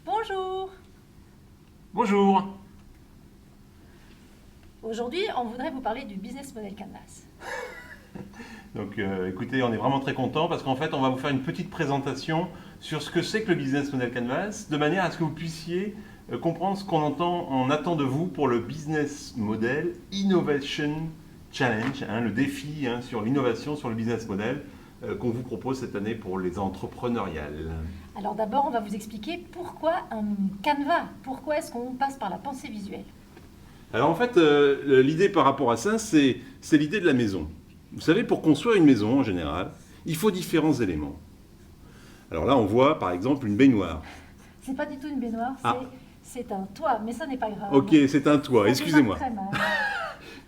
Bonjour. Bonjour. Aujourd'hui, on voudrait vous parler du business model Canvas. Donc écoutez, on est vraiment très content parce qu'en fait, on va vous faire une petite présentation sur ce que c'est que le Business Model Canvas, de manière à ce que vous puissiez comprendre ce on attend de vous pour le Business Model Innovation Challenge, le défi sur l'innovation, sur le business model qu'on vous propose cette année pour les entrepreneuriales. Alors d'abord, on va vous expliquer pourquoi un Canva. Pourquoi est-ce qu'on passe par la pensée visuelle? Alors en fait, l'idée par rapport à ça, c'est l'idée de la maison. Vous savez, pour construire une maison en général, il faut différents éléments. Alors là, on voit par exemple une baignoire. C'est pas du tout une baignoire, Ah. c'est un toit, mais ça n'est pas grave. Ok, c'est un toit, Ça excusez-moi. démarre très mal.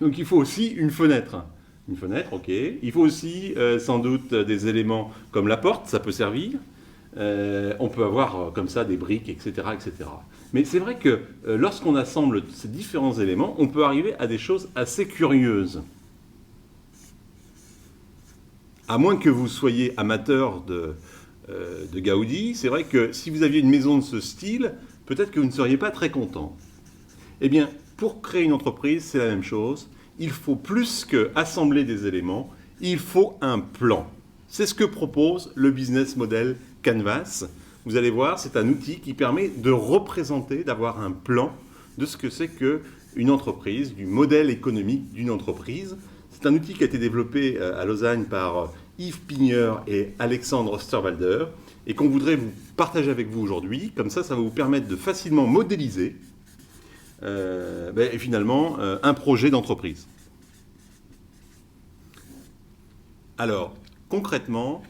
Donc il faut aussi une fenêtre. Une fenêtre, ok. Il faut aussi sans doute des éléments comme la porte, ça peut servir. On peut avoir comme ça des briques, etc. etc. Mais c'est vrai que lorsqu'on assemble ces différents éléments, on peut arriver à des choses assez curieuses. À moins que vous soyez amateur de Gaudi, c'est vrai que si vous aviez une maison de ce style, peut-être que vous ne seriez pas très content. Eh bien, pour créer une entreprise, c'est la même chose. Il faut plus que assembler des éléments, il faut un plan. C'est ce que propose le business model Canvas. Vous allez voir, c'est un outil qui permet de représenter, d'avoir un plan de ce que c'est qu'une entreprise, du modèle économique d'une entreprise. C'est un outil qui a été développé à Lausanne par Yves Pigneur et Alexandre Osterwalder et qu'on voudrait vous partager avec vous aujourd'hui. Comme ça va vous permettre de facilement modéliser et finalement un projet d'entreprise. Alors, concrètement,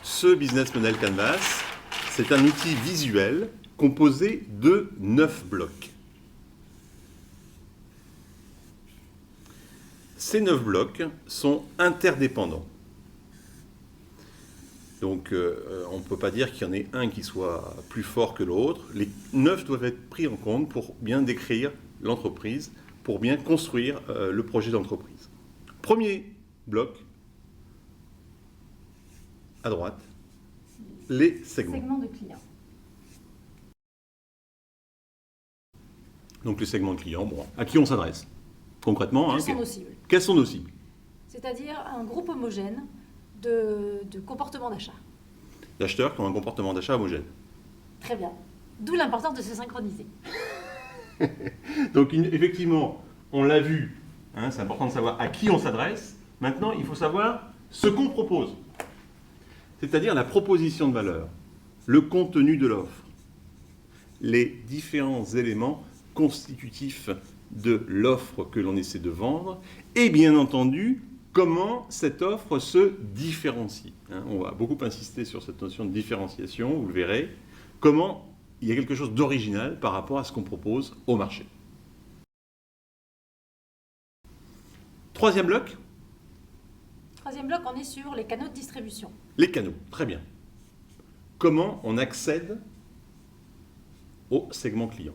ce Business Model Canvas, c'est un outil visuel composé de 9 blocs. Ces 9 blocs sont interdépendants. Donc, on ne peut pas dire qu'il y en ait un qui soit plus fort que l'autre. Les 9 doivent être pris en compte pour bien décrire l'entreprise, pour bien construire le projet d'entreprise. Premier bloc, à droite, les segments. Segment de clients. Donc les segments de clients, bon, à qui on s'adresse concrètement. Quelles sont nos cibles? Quels sont nos cibles? C'est-à-dire un groupe homogène de comportements d'achat. D'acheteurs qui ont un comportement d'achat homogène. Très bien. D'où l'importance de se synchroniser. Donc effectivement, on l'a vu, c'est important de savoir à qui on s'adresse. Maintenant, il faut savoir ce qu'on propose. C'est-à-dire la proposition de valeur, le contenu de l'offre, les différents éléments constitutifs de l'offre que l'on essaie de vendre, et bien entendu, comment cette offre se différencie. On va beaucoup insister sur cette notion de différenciation, vous le verrez. Comment il y a quelque chose d'original par rapport à ce qu'on propose au marché. Troisième bloc. Troisième bloc, on est sur les canaux de distribution. Les canaux, très bien. Comment on accède au segment client.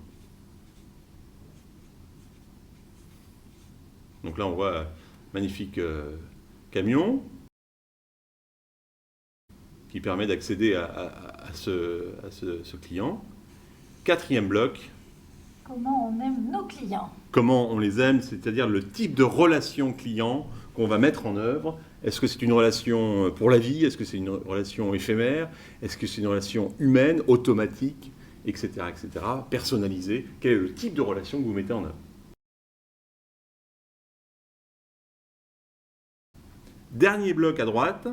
Donc là, on voit un magnifique camion qui permet d'accéder à ce client. Quatrième bloc. Comment on aime nos clients? Comment on les aime, c'est-à-dire le type de relation client qu'on va mettre en œuvre. Est-ce que c'est une relation pour la vie? Est-ce que c'est une relation éphémère? Est-ce que c'est une relation humaine, automatique, etc., etc., personnalisée? Quel est le type de relation que vous mettez en œuvre? Dernier bloc à droite,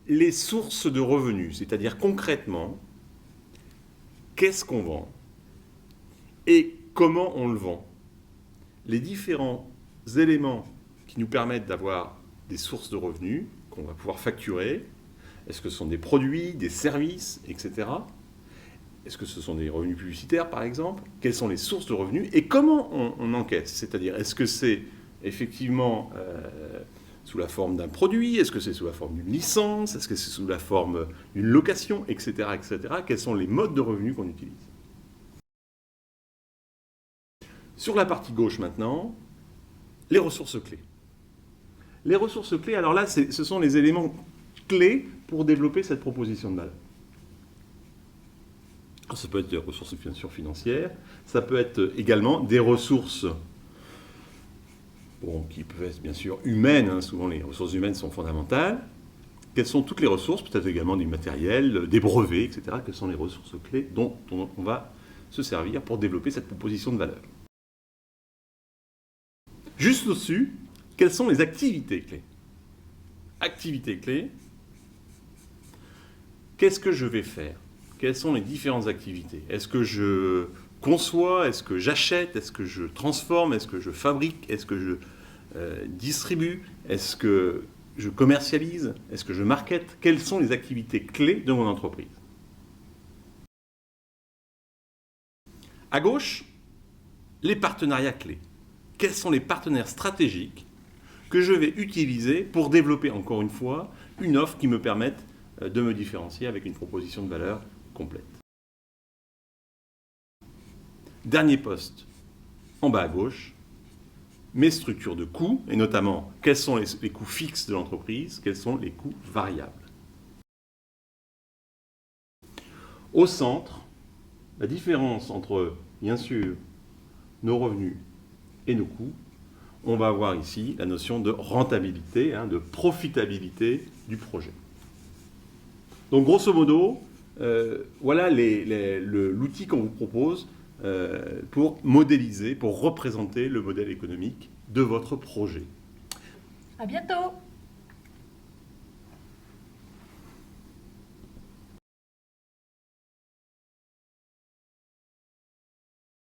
les sources de revenus, c'est-à-dire concrètement, qu'est-ce qu'on vend et comment on le vend. Les différents éléments qui nous permettent d'avoir des sources de revenus qu'on va pouvoir facturer. Est-ce que ce sont des produits, des services, etc. Est-ce que ce sont des revenus publicitaires, par exemple? Quelles sont les sources de revenus et comment on encaisse? C'est-à-dire, est-ce que c'est effectivement sous la forme d'un produit? Est-ce que c'est sous la forme d'une licence? Est-ce que c'est sous la forme d'une location, etc., etc. Quels sont les modes de revenus qu'on utilise? Sur la partie gauche maintenant, les ressources clés. Les ressources clés, alors là, ce sont les éléments clés pour développer cette proposition de valeur. Ça peut être des ressources bien sûr financières, ça peut être également des ressources qui peuvent être bien sûr humaines, hein, souvent les ressources humaines sont fondamentales. Quelles sont toutes les ressources, peut-être également du matériel, des brevets, etc. Quelles sont les ressources clés dont on va se servir pour développer cette proposition de valeur. Juste au-dessus, quelles sont les activités clés? Activités clés, qu'est-ce que je vais faire? Quelles sont les différentes activités? Est-ce que je conçois? Est-ce que j'achète? Est-ce que je transforme? Est-ce que je fabrique? Est-ce que je distribue? Est-ce que je commercialise? Est-ce que je market? Quelles sont les activités clés de mon entreprise? À gauche, les partenariats clés. Quels sont les partenaires stratégiques que je vais utiliser pour développer, encore une fois, une offre qui me permette de me différencier avec une proposition de valeur complète. Dernier poste, en bas à gauche, mes structures de coûts, et notamment quels sont les coûts fixes de l'entreprise, quels sont les coûts variables. Au centre, la différence entre, bien sûr, nos revenus et nos coûts, on va avoir ici la notion de rentabilité, de profitabilité du projet. Donc grosso modo, voilà l'outil qu'on vous propose pour modéliser, pour représenter le modèle économique de votre projet. À bientôt!